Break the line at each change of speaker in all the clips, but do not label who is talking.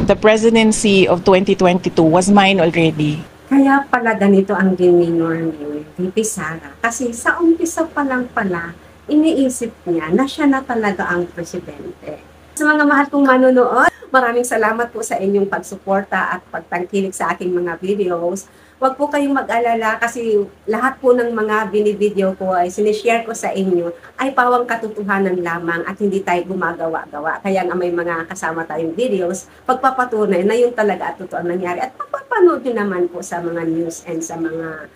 The presidency of 2022 was mine already.
Kaya pala ganito ang demeanor ni VP Sara. Kasi sa umpisa pa lang pala, iniisip niya na siya na talaga ang presidente. Sa mga mahal kong manonood, maraming salamat po sa inyong pagsuporta at pagtangkilik sa aking mga videos. Huwag po kayong mag-alala kasi lahat po ng mga binivideo ko ay sinishare ko sa inyo ay pawang katotohanan lamang at hindi tayo gumagawa-gawa. Kaya nga may mga kasama tayong videos, pagpapatunay na yun talaga at totoo nangyari. At papapanood nyo naman po sa mga news and sa mga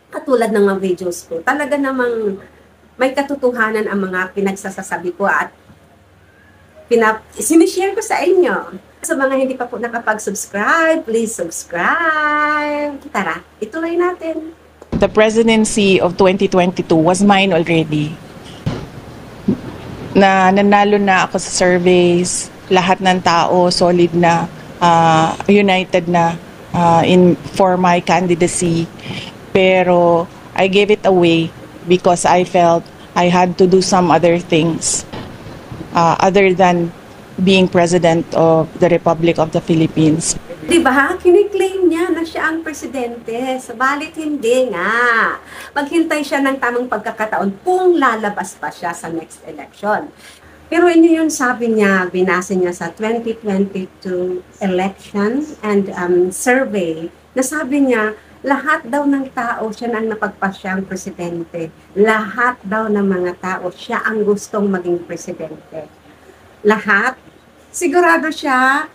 katulad ng mga videos ko. Talaga namang may katotohanan ang mga pinagsasasabi ko at sinishare ko sa inyo. Sa mga hindi pa po nakapag-subscribe, please subscribe. Tara, ituloy natin.
The presidency of 2022 was mine already. Nanalo na ako sa surveys, lahat ng tao solid na, united na for my candidacy. Pero I gave it away because I felt I had to do some other things other than being President of the Republic of the Philippines.
Diba? Kiniklaim niya na siya ang presidente. Subalit hindi nga. Maghintay siya ng tamang pagkakataon kung lalabas pa siya sa next election. Pero yun yung sabi niya, binasa niya sa 2022 election and survey, na sabi niya, lahat daw ng tao siya ang napagpasyang presidente. Lahat daw ng mga tao siya ang gustong maging presidente. Lahat. Sigurado siya.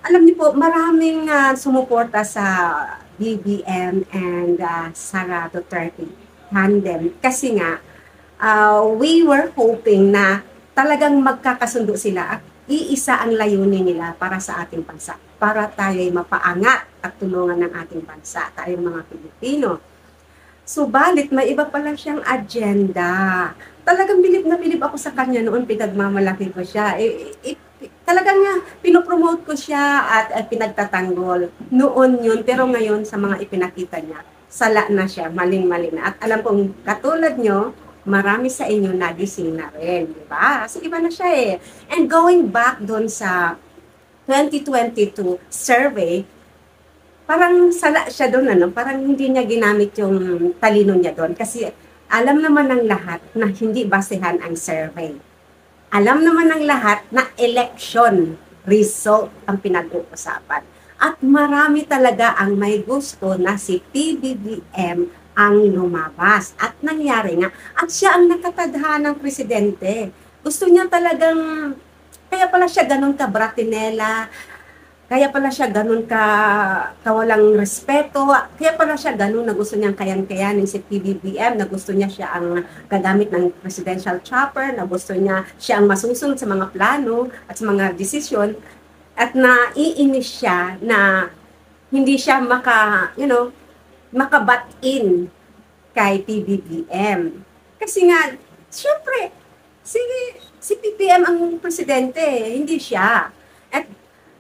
Alam niyo po, maraming sumuporta sa BBM and Sara Duterte tandem. Kasi nga, we were hoping na talagang magkakasundo sila at iisa ang layunin nila para sa ating bansa. Para tayo'y mapaangat at tulungan ng ating bansa, tayong mga Pilipino. Subalit, may iba pala siyang agenda. Talagang bilib na bilib ako sa kanya noon, pinagmamalaki ko siya. Talagang pinopromote ko siya at pinagtatanggol. Noon yun, pero ngayon sa mga ipinakita niya, sala na siya, maling-mali na. At alam kong katulad nyo, marami sa inyo nagising na rin, di ba? Kasi iba na siya eh. And going back doon sa 2022 survey, parang sala siya doon, parang hindi niya ginamit yung talino niya doon. Kasi alam naman ng lahat na hindi basehan ang survey. Alam naman ng lahat na election result ang pinag-uusapan. At marami talaga ang may gusto na si PBBM ang lumabas. At nangyari nga. At siya ang nakatadhanang presidente. Gusto niya talagang, kaya pala siya ganun ka-bratinela, kaya pala siya ganun kawalang respeto, kaya pala siya ganun na gusto niyang kayang-kayanin si PBBM, na gusto niya siya ang gagamit ng presidential chopper, na gusto niya siya ang masusunod sa mga plano at sa mga desisyon, at naiinis siya na hindi siya makabat in kay PBBM. Kasi nga, syempre, si PBBM ang presidente, hindi siya. At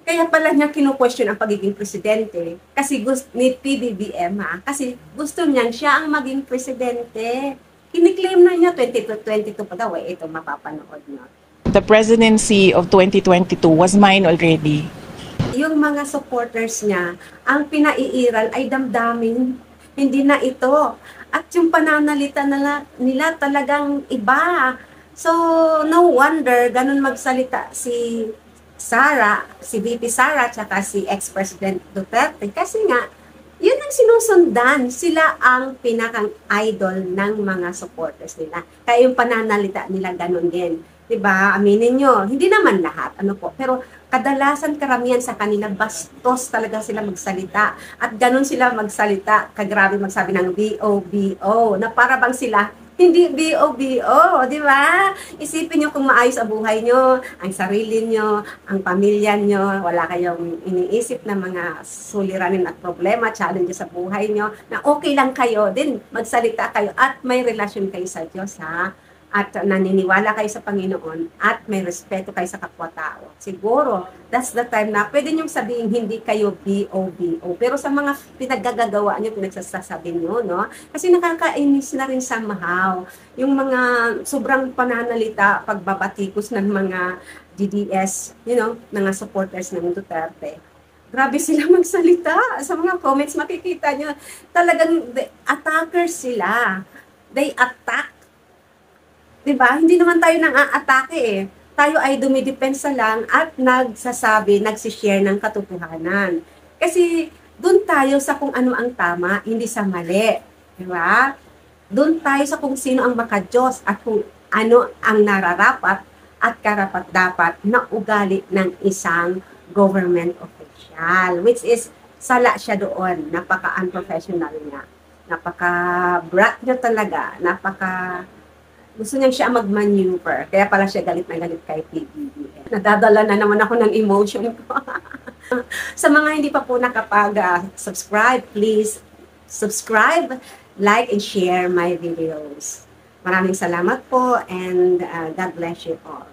kaya pala niya kinu-question ang pagiging presidente kasi gusto ni PBBM kasi gusto niya siya ang maging presidente. Kiniklaim na niya 2022 pa daw ito mapapanood niyo.
The presidency of 2022 was mine already.
Yung mga supporters niya, ang pinaiiral ay damdamin, hindi na ito. At yung pananalita nila talagang iba. So, no wonder ganun magsalita si Sara, si VP Sara, tsaka si ex-President Duterte. Kasi nga, yun ang sinusundan. Sila ang pinakang idol ng mga supporters nila. Kaya yung pananalita nila ganun din. Diba? Aminin nyo. Hindi naman lahat. Pero kadalasan karamihan sa kanila, bastos talaga sila magsalita. At ganun sila magsalita. Kagrabe magsabi ng BO, na para bang sila hindi BO, di ba? Isipin nyo kung maayos ang buhay nyo, ang sarili nyo, ang pamilya nyo, wala kayong iniisip na mga suliranin at problema, challenge sa buhay nyo, na okay lang kayo din, magsalita kayo at may relasyon kayo sa Diyos, ha? at naniniwala kayo sa Panginoon at may respeto kayo sa kapwa-tao, siguro that's the time na pwede niyong sabihin hindi kayo BOBO. Pero sa mga pinaggagawa niyo, pinagsasabi niyo, no? Kasi nakakainis na rin somehow. Yung mga sobrang pananalita, pagbabatikos ng mga DDS, mga supporters ng Duterte. Grabe sila magsalita. Sa mga comments makikita nyo, talagang attackers sila. They attack. Diba? Hindi naman tayo nang aatake eh. Tayo ay dumidepensa lang at nagsishare ng katotohanan. Kasi doon tayo sa kung ano ang tama, hindi sa mali. Diba? Doon tayo sa kung sino ang makadiyos at kung ano ang nararapat at karapat-dapat na ugali ng isang government official. Which is, sala siya doon. Napaka-unprofessional niya. Napaka-brat niya talaga. Gusto niya siya mag-maneuver. Kaya pala siya galit na galit kay PBBM. Nadadala na naman ako ng emotion ko. Sa mga hindi pa po nakapag-subscribe, please subscribe, like, and share my videos. Maraming salamat po and God bless you all.